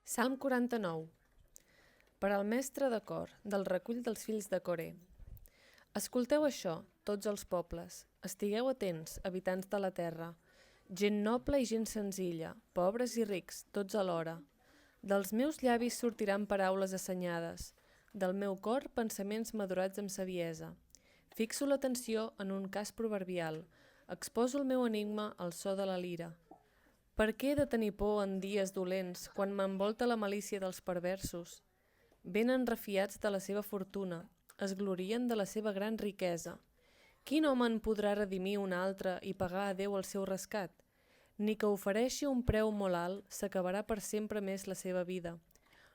Salm 49. Per al mestre de cor, del recull dels fills de Coré. Escolteu això, tots els pobles, estigueu atents, habitants de la terra, gent noble i gent senzilla, pobres i rics, tots alhora. Dels meus llavis sortiran paraules assenyades, del meu cor pensaments madurats amb saviesa. Fixo l'atenció en un cas proverbial, exposo el meu enigma al so de la lira. Per què he de tenir por en dies dolents, quan m'envolta la malícia dels perversos? Venen refiats de la seva fortuna, es glorien de la seva gran riquesa. Quin home en podrà redimir un altre i pagar a Déu el seu rescat? Ni que ofereixi un preu molt alt, s'acabarà per sempre més la seva vida.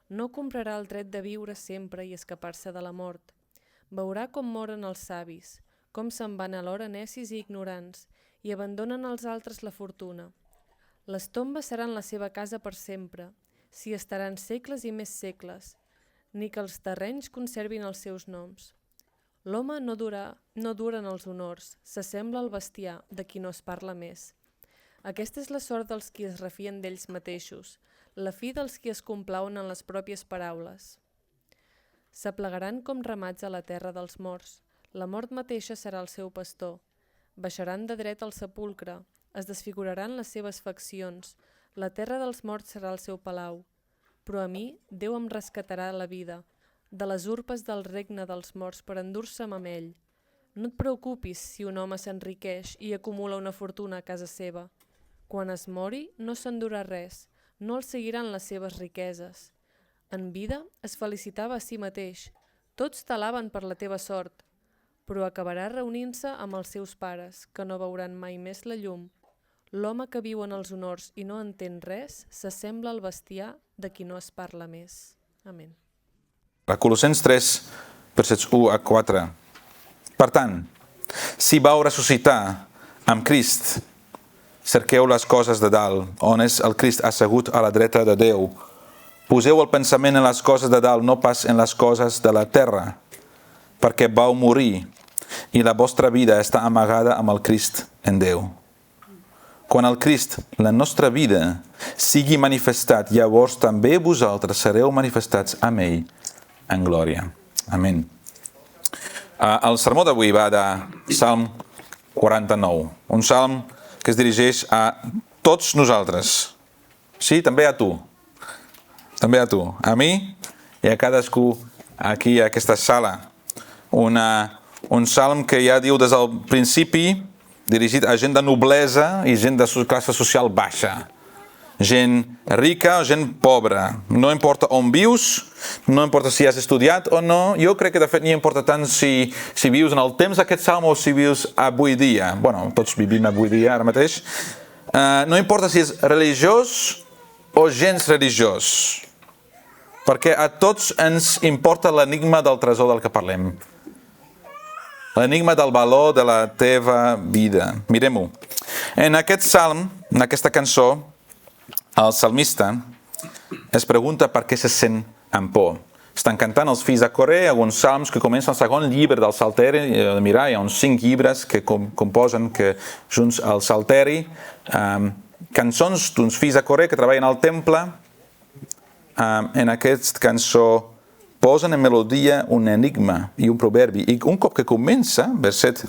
No comprarà el dret de viure sempre i escapar-se de la mort. Veurà com moren els savis, com se'n van alhora necis i ignorants, i abandonen als altres la fortuna. Les tombes seran la seva casa per sempre, s'hi estaran segles i més segles, ni que els terrenys conservin els seus noms. L'home no dura en els honors, s'assembla al bestiar, de qui no es parla més. Aquesta és la sort dels qui es refien d'ells mateixos, la fi dels qui es complauen en les pròpies paraules. S'aplegaran com ramats a la terra dels morts, la mort mateixa serà el seu pastor. Baixaran de dret al sepulcre, es desfiguraran les seves faccions, la terra dels morts serà el seu palau. Però a mi, Déu em rescatarà la vida, de les urpes del regne dels morts per endur-se'm amb ell. No et preocupis si un home s'enriqueix i acumula una fortuna a casa seva. Quan es mori, no s'endurà res, no el seguiran les seves riqueses. En vida es felicitava a si mateix, tots t'alaben per la teva sort, però acabarà reunint-se amb els seus pares, que no veuran mai més la llum. L'home que viu en els honors i no entén res s'assembla al bestiar de qui no es parla més. Amén. A Colossens 3, versets 1 a 4. Per tant, si vau ressuscitar amb Crist, cerqueu les coses de dalt, on és el Crist assegut a la dreta de Déu. Poseu el pensament en les coses de dalt, no pas en les coses de la terra, perquè vau morir i la vostra vida està amagada amb el Crist en Déu. Quan el Crist, la nostra vida, sigui manifestat, llavors també vosaltres sereu manifestats amb ell en glòria. Amén. El sermó d'avui va de Salm 49, un salm que es dirigeix a tots nosaltres. Sí, també a tu. També a tu. A mi i a cadascú aquí a aquesta sala. Un salm que ja diu des del principi, dirigit a gent de noblesa i gent de classe social baixa. Gent rica o gent pobra. No importa on vius, no importa si has estudiat o no. Jo crec que de fet no importa tant si vius en el temps d'aquest salm o si vius avui dia. Bueno, tots vivim avui dia ara mateix. No importa si és religiós o gens religiós. Perquè a tots ens importa l'enigma del tresor del que parlem. L'enigma del valor de la teva vida. Mirem-ho. En aquest salm, en aquesta cançó, el salmista es pregunta per què se sent amb por. Estan cantant els fills de Coré, alguns salms que comencen el segon llibre del Salteri. Mira, hi ha uns 5 llibres que composen que junts al Salteri. Cançons d'uns fills de Coré que treballen al temple. En aquesta cançó posen en melodia un enigma i un proverbi. I un cop que comença, verset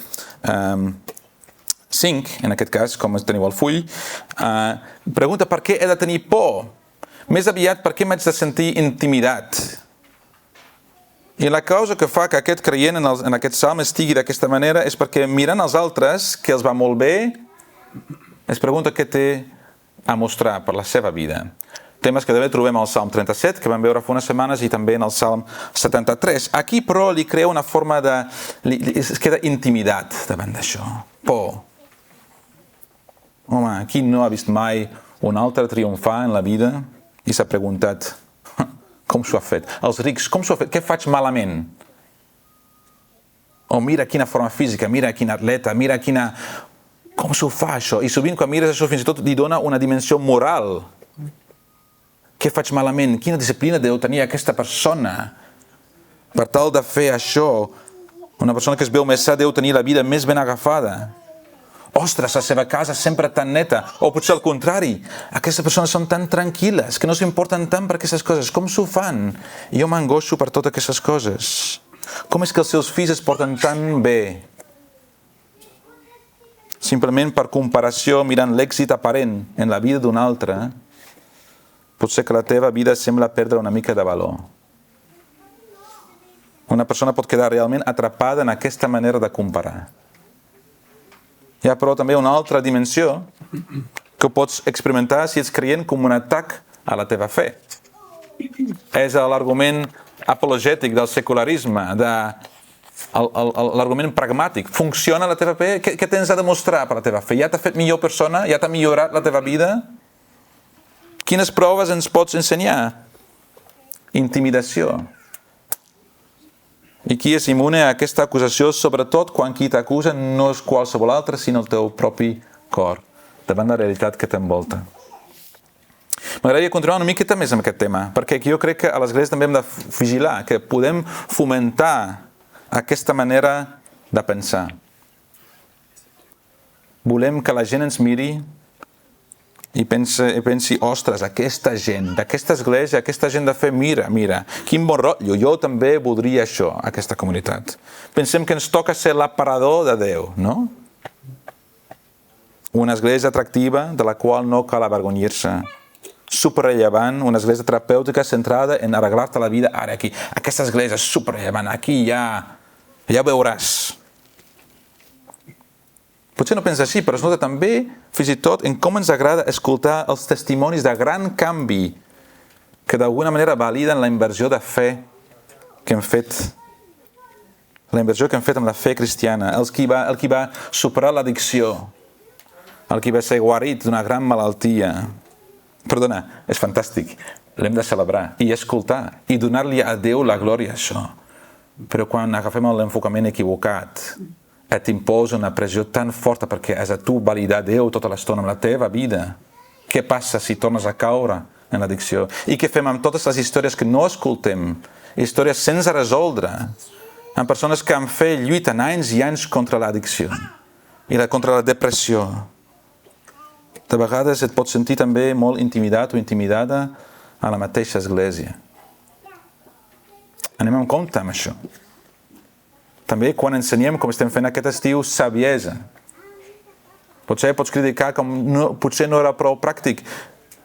5, en aquest cas, com teniu al full, pregunta per què he de tenir por. Més aviat, per què m'haig de sentir intimidat? I la causa que fa que aquest creient en aquest salm estigui d'aquesta manera és perquè mirant els altres, que els va molt bé, es pregunta què té a mostrar per la seva vida. Temes que també trobem al Salm 37, que vam veure fa unes setmanes, i també en el Salm 73. Aquí, però, li crea una forma de... es queda intimidat davant d'això. Por. Home, qui no ha vist mai un altre triomfar en la vida i s'ha preguntat com s'ho ha fet? Els rics, com s'ho ha fet? Què faig malament? Oh, mira quina forma física, mira quin atleta, mira quina... Com s'ho fa, això? I sovint, quan mires això, fins i tot li dona una dimensió moral. Què faig malament? Quina disciplina deu tenir aquesta persona? Per tal de fer això, una persona que es veu més sa deu tenir la vida més ben agafada. ostres, la seva casa sempre tan neta, o potser al contrari, aquestes persones són tan tranquil·les, que no s'importen tant per aquestes coses, com s'ho fan? I jo m'angoixo per totes aquestes coses. Com és que els seus fills es porten tan bé? Simplement per comparació, mirant l'èxit aparent en la vida d'un altre, potser que la teva vida sembla perdre una mica de valor. Una persona pot quedar realment atrapada en aquesta manera de comparar. Hi ha però també una altra dimensió que pots experimentar si ets creient com un atac a la teva fe. És l'argument apologètic del secularisme, l'argument pragmàtic. Funciona la teva fe? Què tens a demostrar per la teva fe? Ja t'ha fet millor persona? Ja t'ha millorat la teva vida? Quines proves ens pots ensenyar? Intimidació. I qui és immune a aquesta acusació, sobretot quan qui t'acusa no és qualsevol altre, sinó el teu propi cor, davant la realitat que t'envolta. M'agradaria continuar una miqueta més amb aquest tema, perquè jo crec que a l'Església també hem de vigilar, que podem fomentar aquesta manera de pensar. Volem que la gent ens miri i pensi, ostres, aquesta gent, d'aquesta església, aquesta gent de fer, mira, quin bon rotllo, jo també voldria això, aquesta comunitat. Pensem que ens toca ser l'aparador de Déu, no? Una església atractiva de la qual no cal avergonyir-se. Superrellevant, una església terapèutica centrada en arreglar-te la vida ara aquí. Aquesta església és superrellevant, aquí ja veuràs. Potser no pensa així, però es nota també, fins i tot, en com ens agrada escoltar els testimonis de gran canvi que d'alguna manera validen la inversió de fe que hem fet. La inversió que hem fet amb la fe cristiana. El qui va superar l'addicció. El qui va ser guarit d'una gran malaltia. Perdona, és fantàstic. L'hem de celebrar i escoltar i donar-li a Déu la glòria a això. Però quan agafem l'enfocament equivocat, et imposa una pressió tan forta perquè has de tu validar Déu tota l'estona amb la teva vida. Què passa si tornes a caure en l'addicció? I què fem amb totes les històries que no escoltem? Històries sense resoldre, amb persones que amb fe lluiten anys i anys contra l'addicció i contra la depressió. De vegades et pots sentir també molt intimidat o intimidada a la mateixa església. Anem en compte amb això. També quan ensenyem, com estem fent aquest estiu, saviesa. Potser pots criticar com potser no era prou pràctic.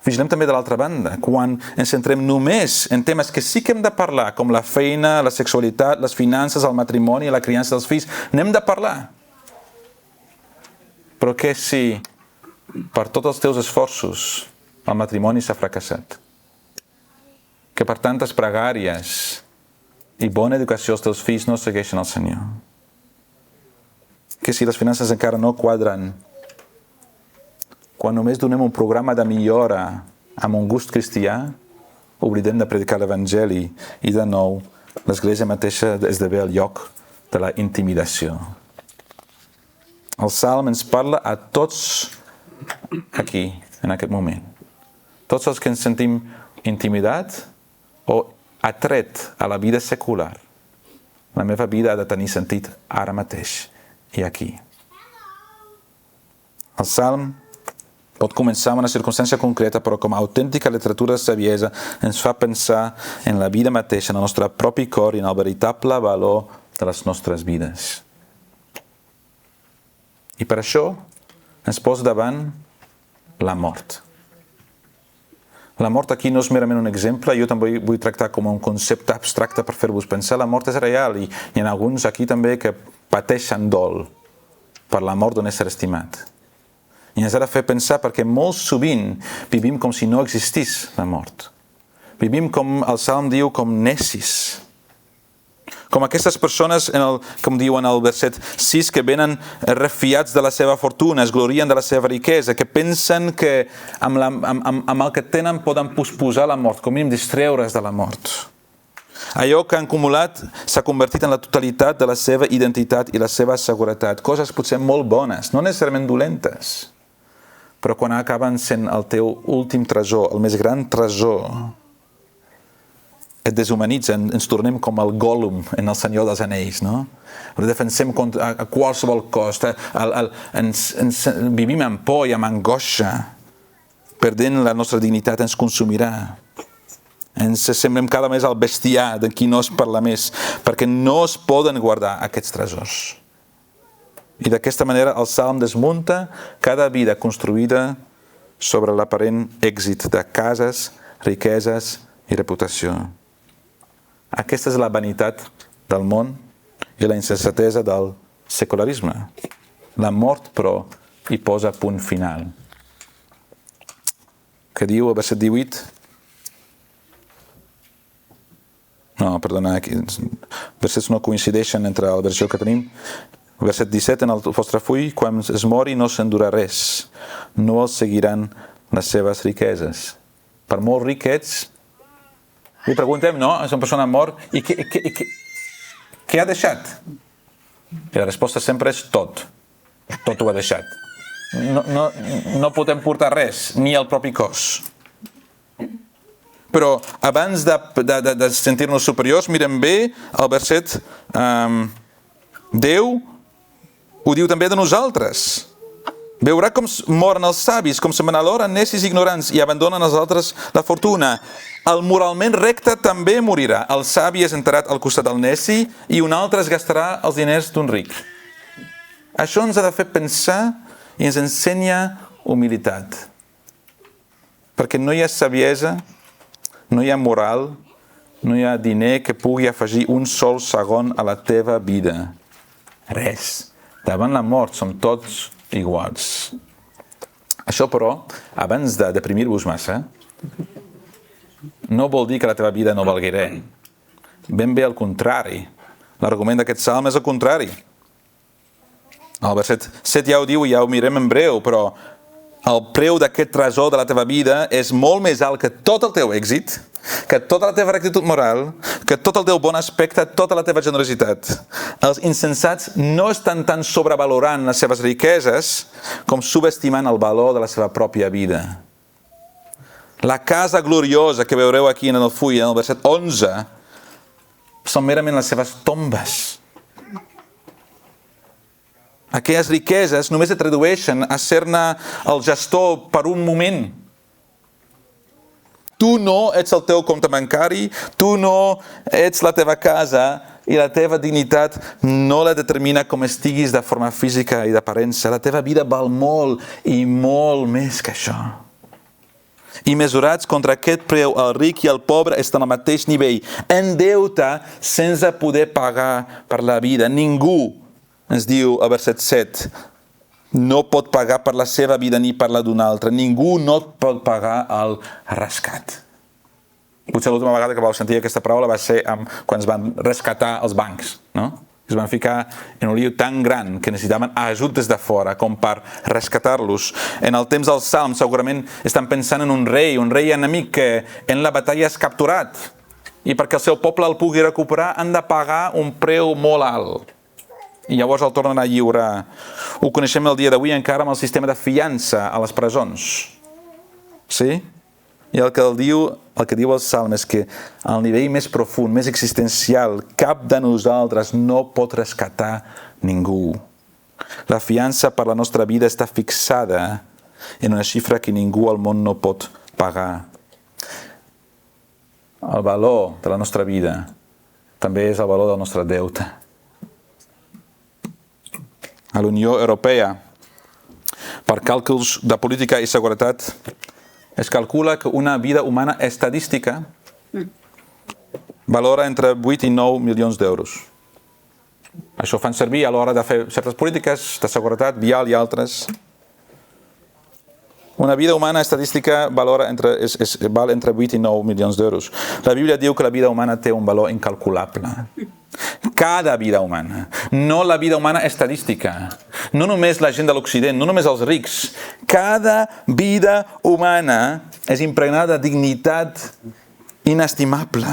Vigilem també de l'altra banda. Quan ens centrem només en temes que sí que hem de parlar, com la feina, la sexualitat, les finances, el matrimoni, la criança dels fills, n'hem de parlar. Però què si per tots els teus esforços el matrimoni s'ha fracassat? Que per tantes pregàries i bona educació als teus fills no segueixen el Senyor? Que si les finances encara no quadren, quan només donem un programa de millora amb un gust cristià, oblidem de predicar l'Evangeli i de nou l'Església mateixa esdevé el lloc de la intimidació. El Salm ens parla a tots aquí, en aquest moment. Tots els que ens sentim intimidats o atret a la vida secular. La meva vida ha de tenir sentit ara mateix i aquí. El Salm pot començar amb una circumstància concreta, però com a autèntica literatura de saviesa ens fa pensar en la vida mateixa, en el nostre propi cor i en el veritable valor de les nostres vides. I per això ens posa davant la mort. La mort aquí no és merament un exemple, jo també vull tractar com un concepte abstracte per fer-vos pensar. La mort és real i hi ha alguns aquí també que pateixen dol per la mort d'un ésser estimat. I ens ha de fer pensar perquè molt sovint vivim com si no existís la mort. Vivim com el Salm diu, com necis. Com aquestes persones, com diuen al verset 6, que venen refiats de la seva fortuna, es glorien de la seva riquesa, que pensen que amb el que tenen poden posposar la mort, com a mínim distreure's de la mort. Allò que han acumulat s'ha convertit en la totalitat de la seva identitat i la seva seguretat. Coses potser molt bones, no necessàriament dolentes, però quan acaben sent el teu últim tresor, el més gran tresor, et desumanitza, ens tornem com el Gollum en el Senyor dels Anells, no? Defensem a qualsevol cost, vivim amb por i amb angoixa, perdent la nostra dignitat ens consumirà. Ens semblem cada més al bestiar de qui no es parla més, perquè no es poden guardar aquests tresors. I d'aquesta manera el Salm desmunta cada vida construïda sobre l'aparent èxit de cases, riqueses i reputació. Aquesta és la vanitat del món i la insensatesa del secularisme. La mort, però, hi posa punt final. Què diu el verset 18? No, perdona, aquí, versets no coincideixen entre la versió que tenim. Verset 17, en el vostre full, quan es mori no s'endurà res, no els seguiran les seves riqueses. Per molt ric ets, li preguntem, no? És una persona mort, i què ha deixat? I la resposta sempre és tot. Tot ho ha deixat. No podem portar res, ni el propi cos. Però abans de sentir-nos superiors, mirem bé el verset 10, ho diu també de nosaltres. Veurà com moren els savis, com se m'enaloren necis i ignorants i abandonen als altres la fortuna. El moralment recte també morirà. El savi és enterrat al costat del neci i un altre es gastarà els diners d'un ric. Això ens ha de fer pensar i ens ensenya humilitat. Perquè no hi ha saviesa, no hi ha moral, no hi ha diner que pugui afegir un sol segon a la teva vida. Res. Davant la mort som tots iguals. Això, però, abans de deprimir-vos massa, no vol dir que la teva vida no valgui res. Ben bé al contrari. L'argument d'aquest salm és el contrari. El verset 7 ja ho diu i ja ho mirem en breu, però el preu d'aquest tresor de la teva vida és molt més alt que tot el teu èxit, que tota la teva rectitud moral, que tot el teu bon aspecte, tota la teva generositat. Els insensats no estan tan sobrevalorant les seves riqueses com subestimant el valor de la seva pròpia vida. La casa gloriosa que veureu aquí en el full, en el verset 11, són merament les seves tombes. Aquelles riqueses només et redueixen a ser-ne el gestor per un moment. Tu no ets el teu compte bancari, tu no ets la teva casa i la teva dignitat no la determina com estiguis de forma física i d'aparença. La teva vida val molt i molt més que això. I mesurats contra aquest preu, el ric i el pobre estan al mateix nivell, en deute sense poder pagar per la vida. Ningú, ens diu el verset 7, no pot pagar per la seva vida ni per la d'un altre. Ningú no pot pagar el rescat. Potser l'última vegada que vau sentir aquesta paraula va ser quan es van rescatar els bancs, no? Es van ficar en un lío tan gran que necessitaven ajut des de fora com per rescatar-los. En el temps del Salm segurament estan pensant en un rei enemic que en la batalla és capturat. I perquè el seu poble el pugui recuperar han de pagar un preu molt alt. I llavors el tornen a lliurar. Ho coneixem el dia d'avui encara amb el sistema de fiança a les presons. Sí? I el que diu el Salm és que al nivell més profund, més existencial, cap de nosaltres no pot rescatar ningú. La fiança per la nostra vida està fixada en una xifra que ningú al món no pot pagar. El valor de la nostra vida també és el valor del nostre deute. A la Unió Europea, per càlculs de política i seguretat, es calcula que una vida humana estadística valora entre 8 i 9 milions d'euros. Això ho fan servir a l'hora de fer certes polítiques de seguretat, vial i altres. Una vida humana estadística val entre 8 i 9 milions d'euros. La Bíblia diu que la vida humana té un valor incalculable. Cada vida humana, no la vida humana estadística, no només la gent de l'Occident, no només els rics. Cada vida humana és impregnada de dignitat inestimable.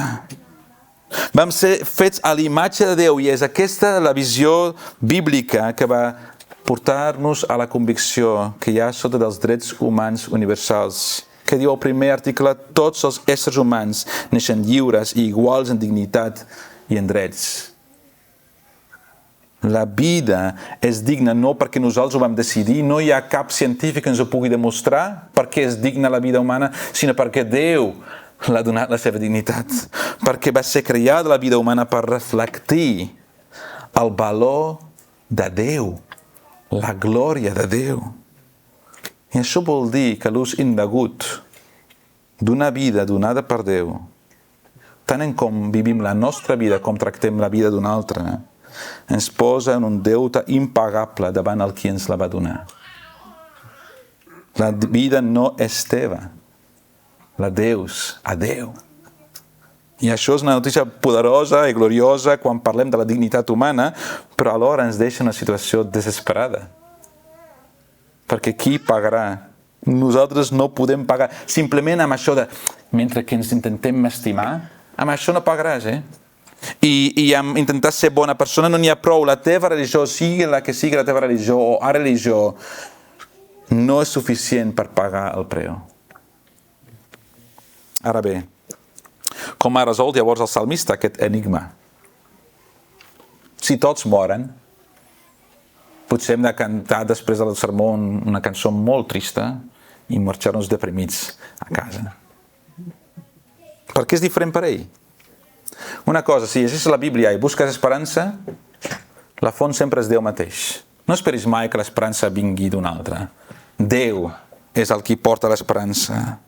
Vam ser fets a l'imatge de Déu i és aquesta la visió bíblica que va portar-nos a la convicció que hi ha sota dels drets humans universals que diu el primer article, tots els éssers humans neixen lliures i iguals en dignitat i en drets. La vida és digna no perquè nosaltres ho vam decidir, no hi ha cap científic que ens ho pugui demostrar perquè és digna la vida humana, sinó perquè Déu l'ha donat la seva dignitat, perquè va ser creada la vida humana per reflectir el valor de Déu, la glòria de Déu. I això vol dir que l'ús indegut d'una vida donada per Déu, tant en com vivim la nostra vida com tractem la vida d'un altre, ens posa en un deute impagable davant el qui ens la va donar. La vida no és teva, la deus a Déu. I això és una notícia poderosa i gloriosa quan parlem de la dignitat humana, però alhora ens deixa en una situació desesperada. Perquè qui pagarà? Nosaltres no podem pagar. Simplement amb això de, mentre que ens intentem estimar, amb això no pagaràs, I amb intentar ser bona persona no n'hi ha prou. La teva religió, sigui la que sigui la teva religió o a religió, no és suficient per pagar el preu. Ara bé, com ha resolt llavors el salmista aquest enigma? Si tots moren, potser hem de cantar després del sermó una cançó molt trista i marxar-nos deprimits a casa. Per què és diferent per ell? Una cosa, si llegeixes la Bíblia i busques esperança, la font sempre és Déu mateix. No esperis mai que l'esperança vingui d'un altre. Déu és el qui porta l'esperança.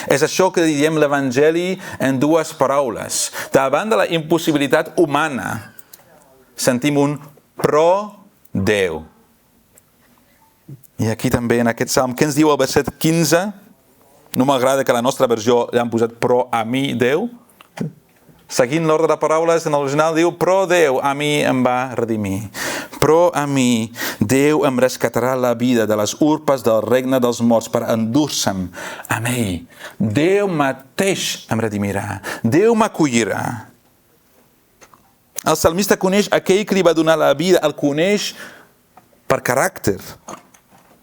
És això que diem l'Evangeli en dues paraules. Davant de la impossibilitat humana, sentim un pro-Déu. I aquí també, en aquest salm, què ens diu el verset 15? No m'agrada que la nostra versió l'han posat pro a mi, Déu. Seguint l'ordre de paraules, en l'original diu, pro Déu a mi em va redimir. Pro a mi, Déu em rescatarà la vida de les urpes del regne dels morts per endur-se'm amb ell. Déu mateix em redimirà. Déu m'acollirà. El salmista coneix aquell que li va donar la vida, el coneix per caràcter.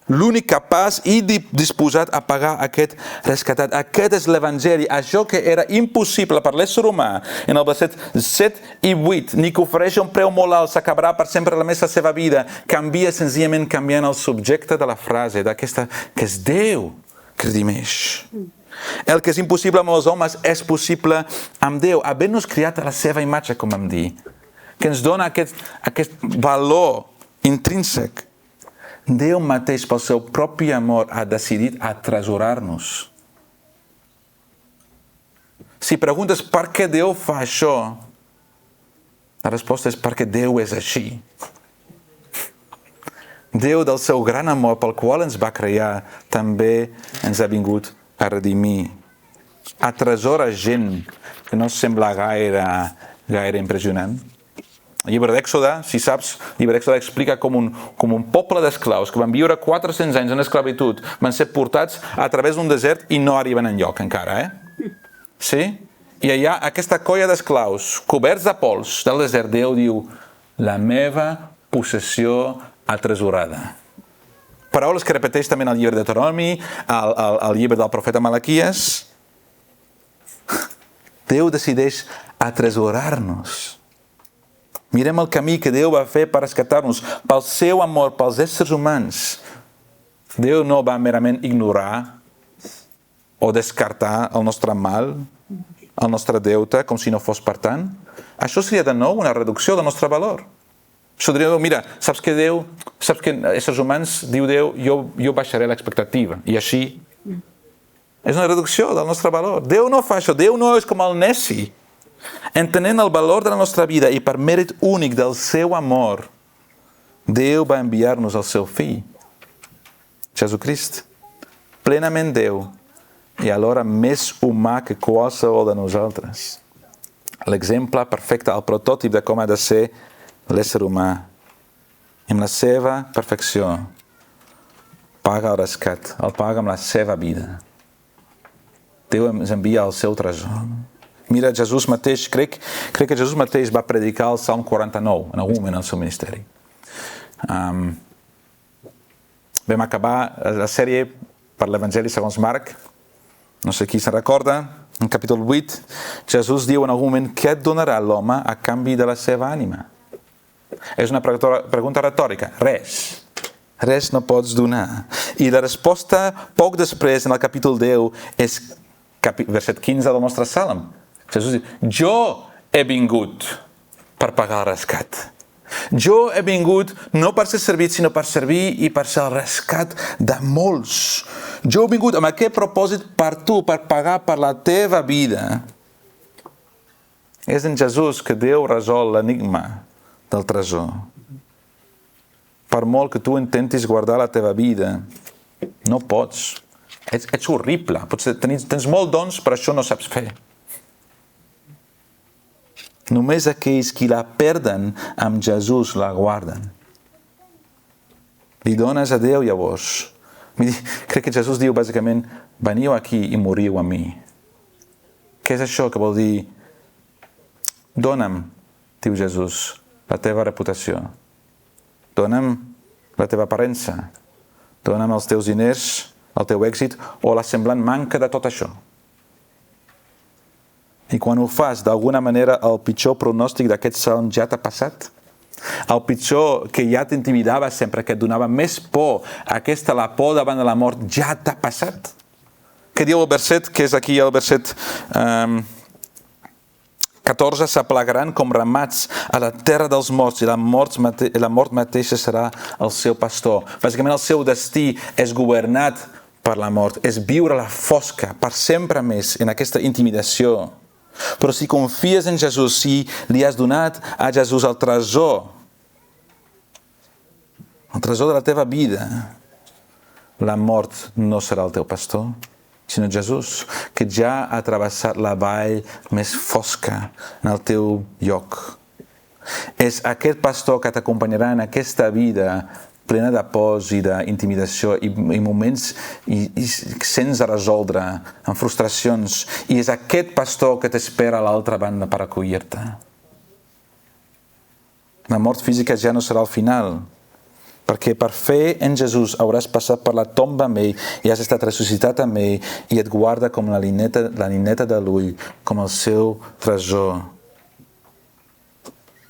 L'únic capaç i disposat a pagar aquest rescatat. Aquest és l'Evangeli, això que era impossible per l'ésser humà. En el verset 7 i 8, ni que ofereix un preu molt alt, s'acabarà per sempre la seva vida. Canvia senzillament canviant el subjecte de la frase, d'aquesta que és Déu que redimeix. El que és impossible amb els homes és possible amb Déu, havent-nos criat a la seva imatge, com vam dir, que ens dona aquest valor intrínsec. Déu mateix, pel seu propi amor, ha decidit atresorar-nos. Si preguntes per què Déu fa això, la resposta és perquè Déu és així. Déu, del seu gran amor pel qual ens va crear, també ens ha vingut a redimir. Atresora gent que no sembla gaire impressionant. El llibre d'Èxode, si saps, el llibre d'Èxode explica com un poble d'esclaus que van viure 400 anys en esclavitud van ser portats a través d'un desert i no arriben enlloc encara, Sí? I allà aquesta colla d'esclaus coberts de pols del desert, Déu diu, la meva possessió atresorada. Paraules que repeteix també en el llibre de Deuteronomi, al llibre del profeta Malaquies. Déu decideix atresorar-nos. Mirem el camí que Déu va fer per rescatar-nos, pel seu amor, pels éssers humans. Déu no va merament ignorar o descartar el nostre mal, el nostre deute, com si no fos per tant. Això seria de nou una reducció del nostre valor. Això diria, mira, saps que éssers humans, diu Déu, jo baixaré l'expectativa. I així és una reducció del nostre valor. Déu no fa això, Déu no és com el neci. Entenent el valor de la nostra vida i per mèrit únic del seu amor, Déu va enviar-nos el seu fill, Jesucrist, plenament Déu i alhora més humà que qualsevol de nosaltres. L'exemple perfecte, el prototip de com ha de ser l'ésser humà, amb la seva perfecció, paga el rescat, el paga amb la seva vida. Déu ens envia el seu tresor. Mira, Jesús mateix, crec que Jesús mateix va predicar el Salm 49 en algun moment al seu ministeri. Vam acabar la sèrie per l'Evangeli segons Marc No sé qui se'n recorda, en capítol 8, Jesús diu en algun moment: què et donarà l'home a canvi de la seva ànima? És una pregunta retòrica. Res. Res no pots donar. I la resposta, poc després, en el capítol 10, és verset 15 del nostre Salm. Jesús diu: jo he vingut per pagar el rescat. Jo he vingut no per ser servit, sinó per servir i per ser el rescat de molts. Jo he vingut amb aquest propòsit per tu, per pagar per la teva vida. És en Jesús que Déu resol l'enigma del tresor. Per molt que tu intentis guardar la teva vida, no pots. Ets horrible. Potser tens molt dons, però això no saps fer. Només aquells qui la perden amb Jesús la guarden. Li dones a Déu llavors. Crec que Jesús diu bàsicament: veniu aquí i moriu a mi. Què és això que vol dir? Dóna'm, diu Jesús, la teva reputació. Dóna'm la teva aparença. Dóna'm els teus diners, el teu èxit o la semblant manca de tot això. I quan ho fas, d'alguna manera, el pitjor pronòstic d'aquest salm ja t'ha passat? El pitjor que ja t'intimidava sempre, que et donava més por, la por davant de la mort, ja t'ha passat? Què diu el verset, que és aquí el verset 14, s'aplegaran com ramats a la terra dels morts i la mort mateixa serà el seu pastor. Bàsicament el seu destí és governat per la mort, és viure la fosca per sempre més en aquesta intimidació. Però si confies en Jesús, si li has donat a Jesús el tresor de la teva vida, la mort no serà el teu pastor, sinó Jesús, que ja ha travessat la vall més fosca en el teu lloc. És aquest pastor que t'acompanyarà en aquesta vida plena de pors i d'intimidació i moments sense resoldre, amb frustracions. I és aquest pastor que t'espera a l'altra banda per acollir-te. La mort física ja no serà el final, perquè per fer en Jesús hauràs passat per la tomba amb ell i has estat ressuscitat amb ell i et guarda com la nineta de l'ull, com el seu tresor.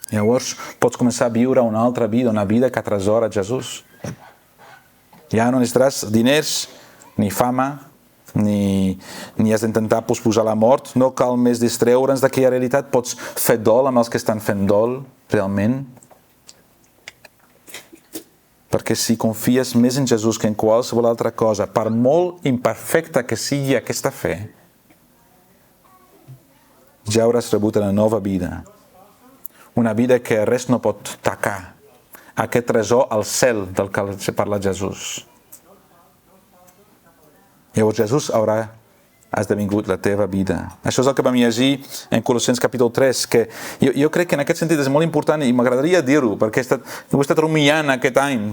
Llavors pots començar a viure una altra vida, una vida que atresora Jesús. Ja no necessitaràs diners, ni fama, ni has d'intentar posposar la mort. No cal més distreure'ns d'aquella realitat. Pots fer dol amb els que estan fent dol, realment. Perquè si confies més en Jesús que en qualsevol altra cosa, per molt imperfecta que sigui aquesta fe, ja hauràs rebut una nova vida. Una vida que res no pot tacar. Aquest tresor al cel del que parla Jesús. Llavors Jesús haurà esdevingut la teva vida. Això és el que vam llegir en Colossens capítol 3, que jo crec que en aquest sentit és molt important i m'agradaria dir-ho, perquè ho he estat rumiant aquest any.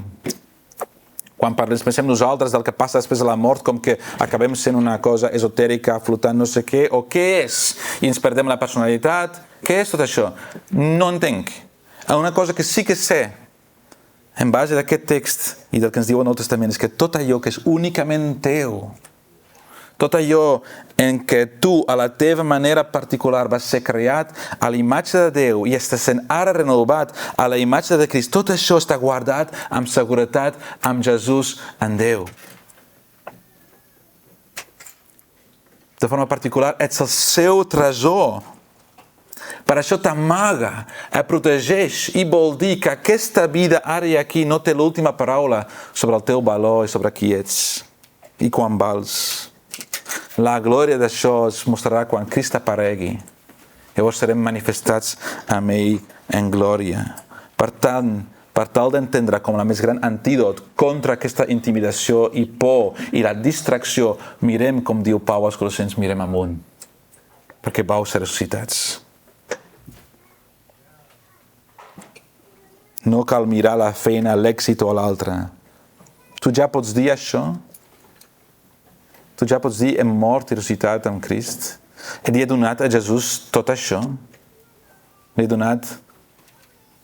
Quan pensem nosaltres del que passa després de la mort, com que acabem sent una cosa esotèrica, flotant no sé què, o què és? I ens perdem la personalitat. Què és tot això? No entenc. Una cosa que sí que sé, en base d'aquest text i del que ens diu el Nou Testament, és que tot allò que és únicament teu, tot allò en què tu, a la teva manera particular, vas ser creat a la imatge de Déu i estàs sent ara renovat a la imatge de Crist, tot això està guardat amb seguretat amb Jesús en Déu. De forma particular, ets el seu tresor. Per això t'amaga, et protegeix i vol dir que aquesta vida ara i aquí no té l'última paraula sobre el teu valor i sobre qui ets i quan vals. La glòria d'això es mostrarà quan Crist aparegui. Llavors serem manifestats amb ell en glòria. Per tant, per tal d'entendre com la més gran antídot contra aquesta intimidació i por i la distracció, mirem, com diu Pau als Colossens, mirem amunt, perquè vau ser ressuscitats. No cal mirar la feina, l'èxit o l'altre. Tu ja pots dir això? Tu ja pots dir, hem mort i ressuscitat amb Crist? I li he donat a Jesús tot això? Li he donat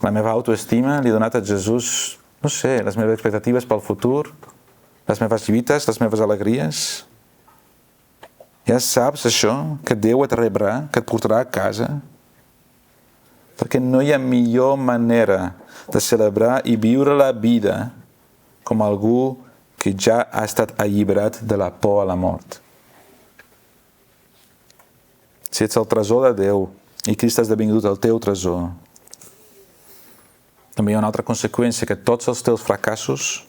la meva autoestima? Li he donat a Jesús, no sé, les meves expectatives pel futur? Les meves lluites, les meves alegries? Ja saps això, que Déu et rebrà, que et portarà a casa? Perquè no hi ha millor manera de celebrar i viure la vida com algú que ja ha estat alliberat de la por a la mort. Si ets el tresor de Déu i Crist ha esdevingut el teu tresor, també hi ha una altra conseqüència, que tots els teus fracassos,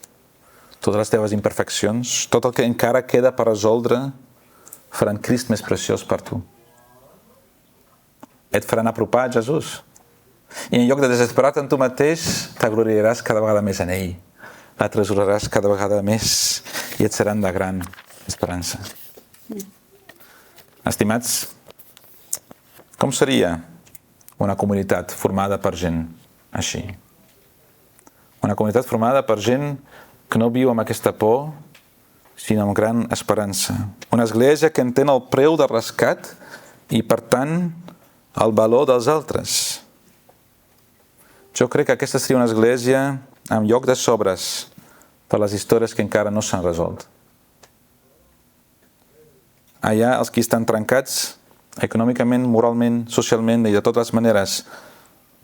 totes les teves imperfeccions, tot el que encara queda per resoldre, faran Crist més preciós per tu. Et faran apropar a Jesús. I en lloc de desesperar-te en tu mateix, t'agloriaràs cada vegada més en ell. L'atresoraràs cada vegada més i et seran de gran esperança. Estimats, com seria una comunitat formada per gent així? Una comunitat formada per gent que no viu amb aquesta por, sinó amb gran esperança. Una església que entén el preu del rescat i, per tant, el valor dels altres. Jo crec que aquesta seria una església amb lloc de sobres per les històries que encara no s'han resolt. Allà els que estan trencats econòmicament, moralment, socialment i de totes les maneres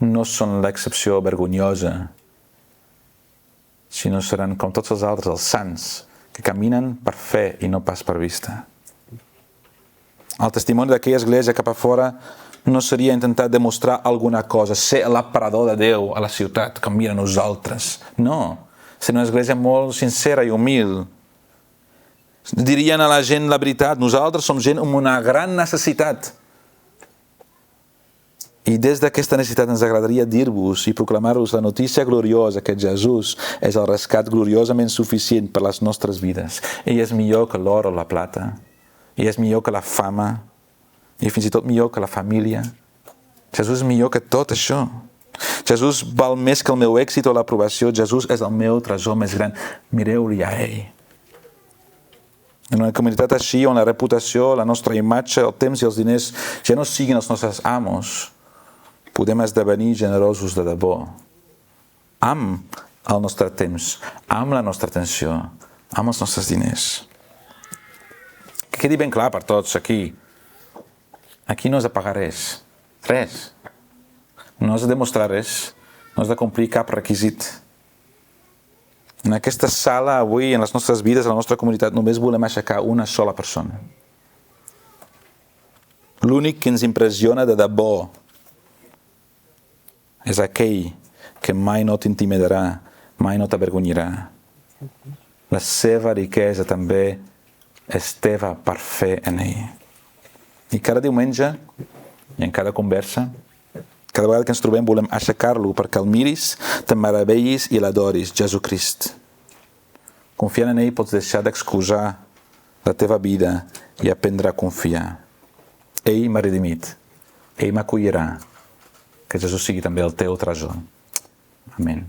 no són l'excepció vergonyosa, sinó seran com tots els altres, els sants, que caminen per fe i no pas per vista. El testimoni d'aquella església cap a fora no seria intentar demostrar alguna cosa, ser l'aparador de Déu a la ciutat, com mira nosaltres. No, ser una església molt sincera i humil. Dirien a la gent la veritat, nosaltres som gent amb una gran necessitat. I des d'aquesta necessitat ens agradaria dir-vos i proclamar-vos la notícia gloriosa que Jesús és el rescat gloriosament suficient per les nostres vides. Ell és millor que l'or o la plata. Ell és millor que la fama. I fins i tot millor que la família. Jesús és millor que tot això. Jesús val més que el meu èxit o l'aprovació. Jesús és el meu tresor més gran. Mireu-li a ell. En una comunitat així on la reputació, la nostra imatge, el temps i els diners ja no siguin els nostres amos, podem esdevenir generosos de debò. Amb el nostre temps, amb la nostra atenció, amb els nostres diners. Que quedi ben clar per tots aquí. Aquí no has de pagar res. Res. No has de demostrar res. No has de complir cap requisit. En aquesta sala, avui, en les nostres vides, en la nostra comunitat, només volem aixecar una sola persona. L'únic que ens impressiona de debò és aquell que mai no t'intimidarà, mai no t'avergonyirà. La seva riquesa també és teva per fer en ell. I cada diumenge, i en cada conversa, cada vegada que ens trobem volem aixecar-lo perquè el miris, te meravellis i l'adoris, Jesucrist. Confiant en ell pots deixar d'excusar la teva vida i aprendre a confiar. Ell m'ha redimit. Ell m'acollirà. Que Jesús sigui també el teu tresor. Amén.